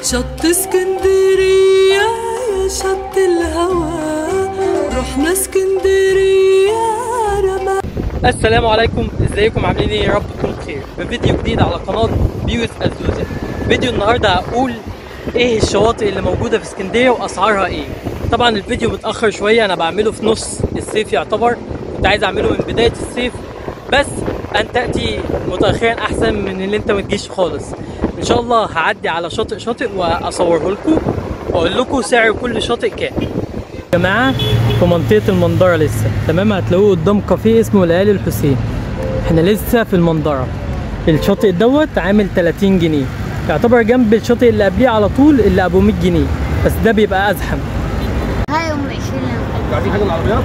شط اسكندرية يا شط الهوى، رحنا اسكندرية رمى. السلام عليكم، ازيكم عاملين ايه؟ يا رب تكونوا بخير. بفيديو جديد على قناة بيوت الزوزة. فيديو النهارده هقول ايه الشواطئ اللي موجودة في اسكندرية واسعارها ايه. طبعا الفيديو متأخر شوية، انا بعمله في نص الصيف يعتبر، كنت عايز اعمله من بداية الصيف، بس ان تأتي متأخرا احسن من اللي انت متجيش خالص. ان شاء الله هعدي على شاطئ واصوره لكم واقول لكم سعر كل شاطئ كام. يا جماعه في منطقه المنظره لسه تمام، هتلاقوه قدام كافيه اسمه ليالي الحسين. احنا لسه في المنظره. الشاطئ دوت عامل 30 جنيه، يعتبر جنب الشاطئ اللي قبليه على طول اللي ابو 100 جنيه، بس ده بيبقى ازحم. هاي ام 20 عايزين حاجه العربيات؟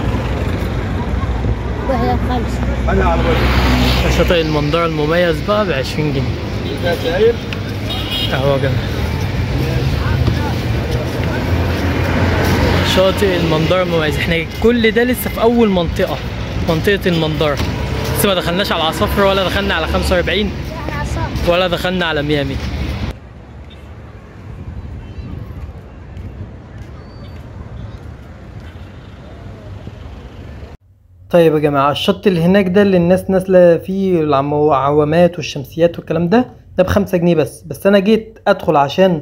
وهي 5. انا عربيه. شاطئ المنظره المميز بقى ب 20 جنيه. ده ساير اهو يا جماعه شاطئ المنظره المميز. احنا كل ده لسه في اول منطقه المنظره، لسه ما دخلناش على عصافره ولا دخلنا على 45 ولا دخلنا على ميامي. طيب يا جماعه الشط اللي هناك ده اللي الناس نازله فيه العوامات والشمسيات والكلام ده ب5 جنيه بس انا جيت ادخل عشان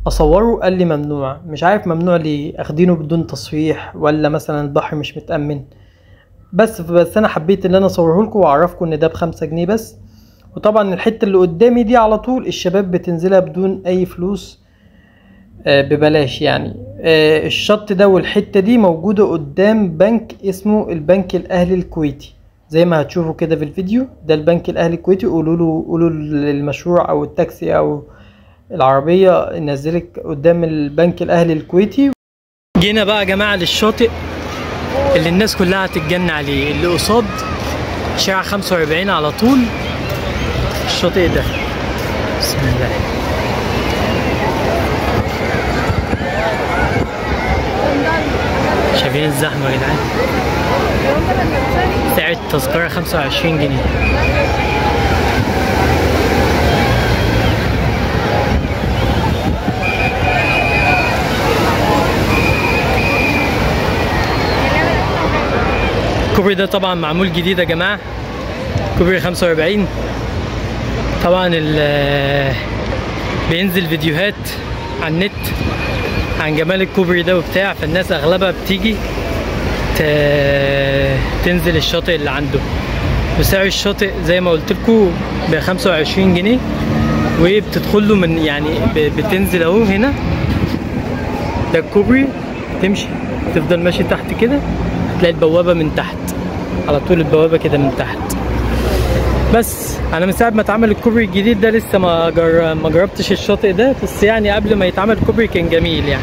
اصوره قال لي ممنوع. مش عارف ممنوع ليه، اخدينه بدون تصريح ولا مثلا البحر مش متأمن، بس انا حبيت ان انا اصوره لكم واعرفكم ان ده ب5 جنيه بس. وطبعا الحته اللي قدامي دي على طول الشباب بتنزلها بدون اي فلوس، ببلاش يعني. الشط ده والحته دي موجوده قدام بنك اسمه البنك الاهلي الكويتي، زي ما هتشوفوا كده في الفيديو. ده البنك الاهلي الكويتي، قولوا للمشروع او التاكسي او العربيه ينزلك قدام البنك الاهلي الكويتي. جينا بقى يا جماعه للشاطئ اللي الناس كلها هتتجنن عليه، اللي قصاد شارع 45 على طول. الشاطئ ده بسم الله. شايفين الزحمه يا جدعان؟ سعر التذكره 25 جنيه. الكوبري ده طبعا معمول جديد يا جماعه، كوبري 45. طبعا بينزل فيديوهات على النت عن جمال الكوبري ده وبتاع، فالناس اغلبها بتيجي تنزل الشاطئ اللي عنده. وسعر الشاطئ زي ما قلت لكم ب 25 جنيه، وبتدخل له من يعني بتنزل اهو هنا، ده الكوبري، تمشي تفضل ماشي تحت كده هتلاقي البوابه من تحت على طول، البوابه كده من تحت. بس انا من ساعه ما اتعمل الكوبري الجديد ده لسه ما جربتش الشاطئ ده، بس يعني قبل ما يتعمل الكوبري كان جميل يعني.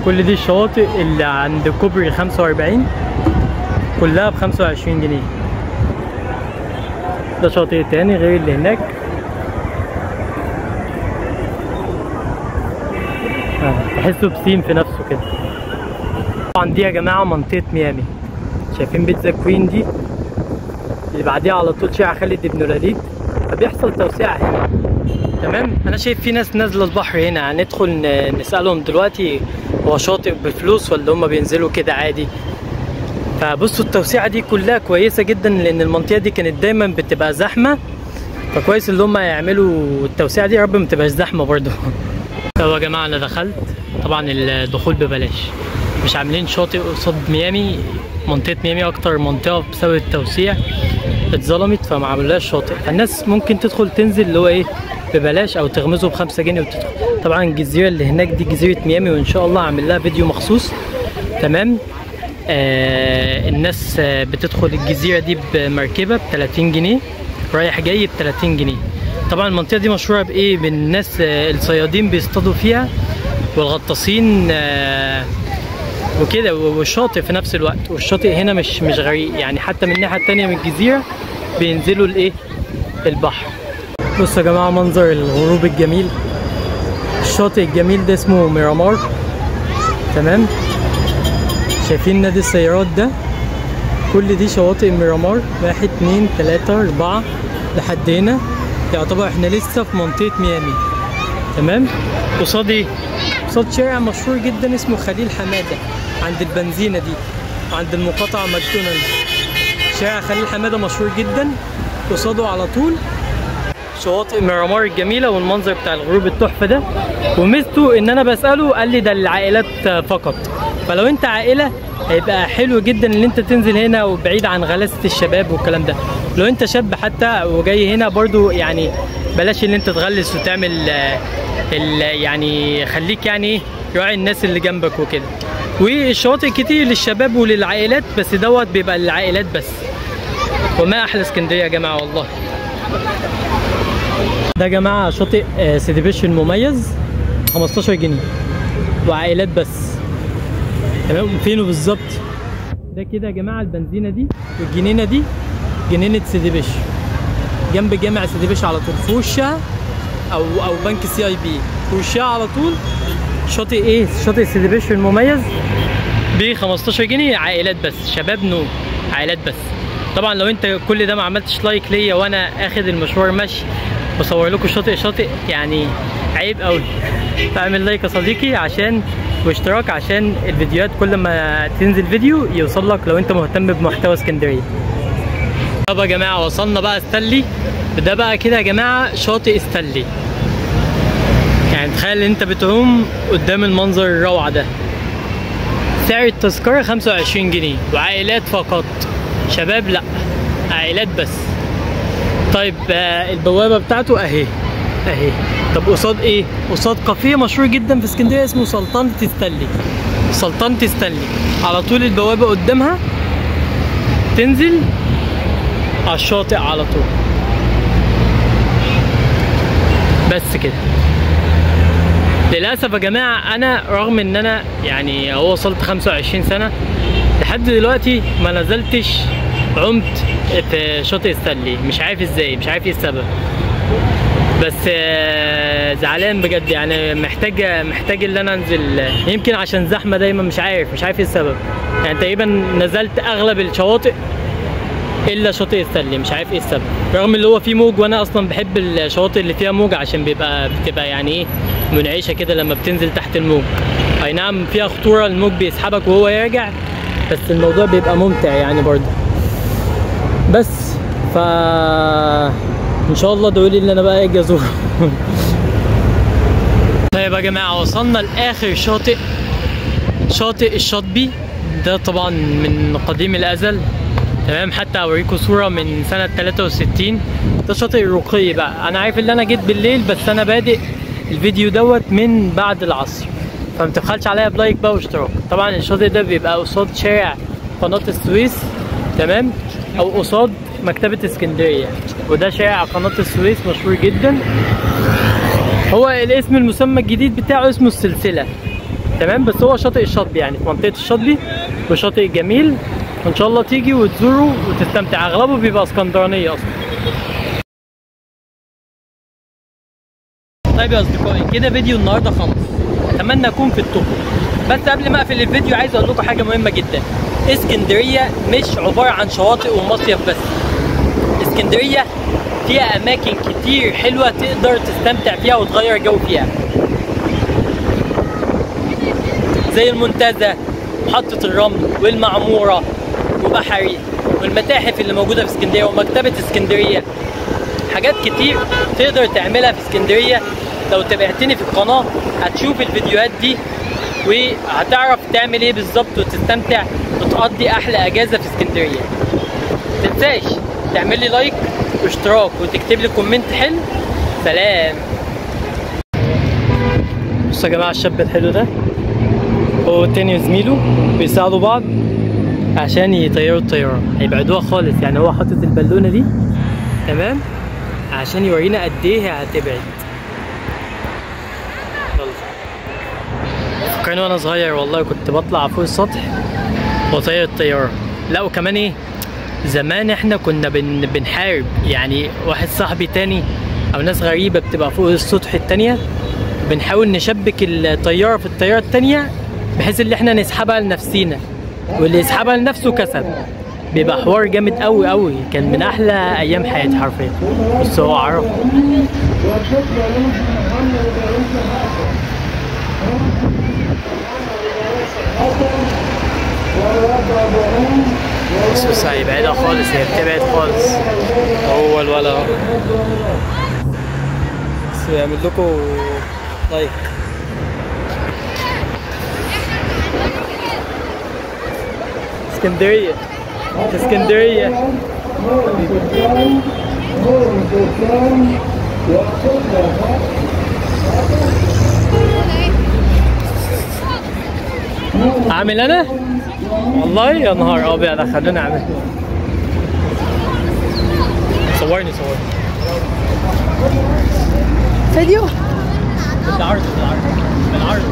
كل دي الشواطئ اللي عند كوبري 45 كلها ب25 جنيه. ده شاطئ تاني غير اللي هناك. تحسوا بسين في نفسه كده. طبعا دي يا جماعه منطقه ميامي، شايفين بيتزا كوين دي اللي بعديها على طول شارع خالد بن الوليد، فبيحصل توسعه هنا تمام. انا شايف في ناس نازله البحر هنا، هندخل نسالهم دلوقتي هو شاطئ بفلوس ولا هم بينزلوا كده عادي. فبصوا التوسعه دي كلها كويسه جدا، لان المنطقه دي كانت دايما بتبقى زحمه، فكويس اللي هم يعملوا التوسعه دي، يا رب ما تبقاش زحمه برضه. طب يا جماعه انا دخلت، طبعا الدخول ببلاش، مش عاملين شاطئ قصاد ميامي. منطقه ميامي اكتر منطقه بسبب التوسيع اتظلمت فما عملوهاش شاطئ، فالناس ممكن تدخل تنزل اللي هو ايه ببلاش او تغمزه ب5 جنيه وتدخل. طبعا الجزيره اللي هناك دي جزيره ميامي، وان شاء الله هعمل لها فيديو مخصوص تمام. الناس بتدخل الجزيره دي بمركبه ب30 جنيه رايح جاي ب30 جنيه. طبعا المنطقه دي مشهوره بايه؟ بالناس الصيادين بيصطادوا فيها والغطاسين وكده، والشاطئ في نفس الوقت. والشاطئ هنا مش غريق يعني، حتى من الناحيه التانيه من الجزيره بينزلوا الايه البحر. بصوا يا جماعه منظر الغروب الجميل. الشاطئ الجميل ده اسمه ميرامار تمام. شايفين نادي السيارات ده كل دي شواطئ ميرامار، 1 2 3 4 لحد هنا. يعتبر احنا لسه في منطقة ميامي. تمام. قصاد شارع مشهور جدا اسمه خليل حمادة، عند البنزينة دي، عند المقاطعة ماكدونالدز. شارع خليل حمادة مشهور جدا، قصاده على طول شواطئ ميرامار الجميلة والمنظر بتاع الغروب التحفة ده. وميزته ان انا بسأله قال لي ده للعائلات فقط، فلو انت عائلة هيبقى حلو جدا ان انت تنزل هنا وبعيد عن غلاسة الشباب والكلام ده. لو انت شاب حتى وجاي هنا برضو يعني بلاش ان انت تغلس وتعمل يعني خليك يعني راعي الناس اللي جنبك وكده. والشواطئ كتير للشباب وللعائلات، بس دوت بيبقى للعائلات بس. وما احلى اسكندرية يا جماعة والله. ده يا جماعة شاطئ سيدي بشر المميز، 15 جنيه وعائلات بس. تمام. فينه بالظبط؟ ده كده يا جماعة البنزينة دي والجنينة دي جنينة سيدي بشر، جنب جامع سيدي بشر على طول، في وشها او بنك CIB في وشها على طول. شاطئ شاطئ سيدي بشر المميز ب 15 جنيه عائلات بس، شباب نو، عائلات بس. طبعا لو انت كل ده ما عملتش لايك ليا وانا اخد المشوار ماشي بصور لكم شاطئ يعني عيب قوي. فاعمل لايك يا صديقي عشان واشتراك عشان الفيديوهات كل ما تنزل فيديو يوصل لك لو انت مهتم بمحتوى اسكندريه. طب يا جماعه وصلنا بقى ستانلي. ده بقى كده يا جماعه شاطئ ستانلي. يعني تخيل انت بتعوم قدام المنظر الروعه ده. سعر التذكره 25 جنيه وعائلات فقط، شباب لا، عائلات بس. طيب البوابه بتاعته اهي. طب قصاد ايه؟ قصاد كافيه مشهور جدا في اسكندريه اسمه سلطنة ستانلي. سلطنة ستانلي على طول البوابه قدامها، تنزل على الشاطئ على طول. بس كده. للاسف يا جماعه انا رغم ان انا يعني هو وصلت 25 سنه لحد دلوقتي ما نزلتش عمت في شاطئ ستانلي. مش عارف ازاي، مش عارف ايه السبب، بس زعلان بجد. يعني محتاج ان انا انزل، يمكن عشان زحمه دايما، مش عارف ايه السبب. يعني تقريبا نزلت اغلب الشواطئ الا شاطئ ستانلي، مش عارف ايه السبب. رغم اللي هو فيه موج، وانا اصلا بحب الشواطئ اللي فيها موج عشان بتبقى يعني ايه منعشه كده لما بتنزل تحت الموج. اي نعم فيها خطوره، الموج بيسحبك وهو يرجع، بس الموضوع بيبقى ممتع يعني برضه. بس ان شاء الله ادعولي ان انا بقى اجي ازور. طيب يا جماعه وصلنا لاخر شاطئ الشاطبي. ده طبعا من قديم الازل. تمام. حتى اوريكم صوره من سنه 63. ده شاطئ الرقي بقى. انا عارف ان انا جيت بالليل، بس انا بادئ الفيديو دوت من بعد العصر، فمتبخلش عليا بلايك بقى واشتراك. طبعا الشاطئ ده بيبقى قصاد شارع قناه السويس، تمام، او قصاد مكتبه اسكندريه. وده شارع قناه السويس مشهور جدا. هو الاسم المسمى الجديد بتاعه اسمه السلسله. تمام. بس هو شاطئ الشاطبي يعني في منطقه الشاطبي، وشاطئ جميل، وان شاء الله تيجي وتزوره وتستمتع. اغلبه بيبقى اسكندرانيه اصلا. طيب يا اصدقائي كده فيديو النهارده خلص. اتمنى اكون في التوب. بس قبل ما اقفل الفيديو عايز اقول لكم حاجه مهمه جدا. اسكندريه مش عباره عن شواطئ ومصيف بس. اسكندريه فيها اماكن كتير حلوه تقدر تستمتع فيها وتغير جو فيها، زي المنتزه، محطه الرمل، والمعموره، وبحري، والمتاحف اللي موجوده في اسكندريه، ومكتبه اسكندريه. حاجات كتير تقدر تعملها في اسكندريه. لو تابعتني في القناه هتشوف الفيديوهات دي وهتعرف تعمل ايه بالظبط وتستمتع وتقضي احلى اجازه في اسكندريه. متنساش تعمل لي لايك واشتراك وتكتب لي كومنت حلو. سلام. بصوا يا جماعه الشاب الحلو ده هو التاني وزميله بيساعدوا بعض عشان يطيروا الطياره، هيبعدوها خالص. يعني هو حاطط البالونه دي تمام عشان يورينا قد ايه هتبعد. فكرني وانا صغير والله كنت بطلع فوق السطح واطير الطياره. لا وكمان ايه، زمان احنا كنا بنحارب. يعني واحد صاحبي تاني او ناس غريبه بتبقى فوق السطح التانيه، بنحاول نشبك الطياره في الطياره التانيه بحيث ان احنا نسحبها لنفسينا، واللي يسحبها لنفسه كسب. بيبقى حوار جامد قوي قوي، كان من احلى ايام حياتي حرفيا. بس هو عرف بص هي بعيدة خالص، هي بتبعد خالص. هو الولد اهو، بس يعمل لكم لايك. اسكندرية اسكندرية. عامل انا؟ والله يا نهار ابيض، خلوني اعمل. صورني فيديو بالعرض بالعرض.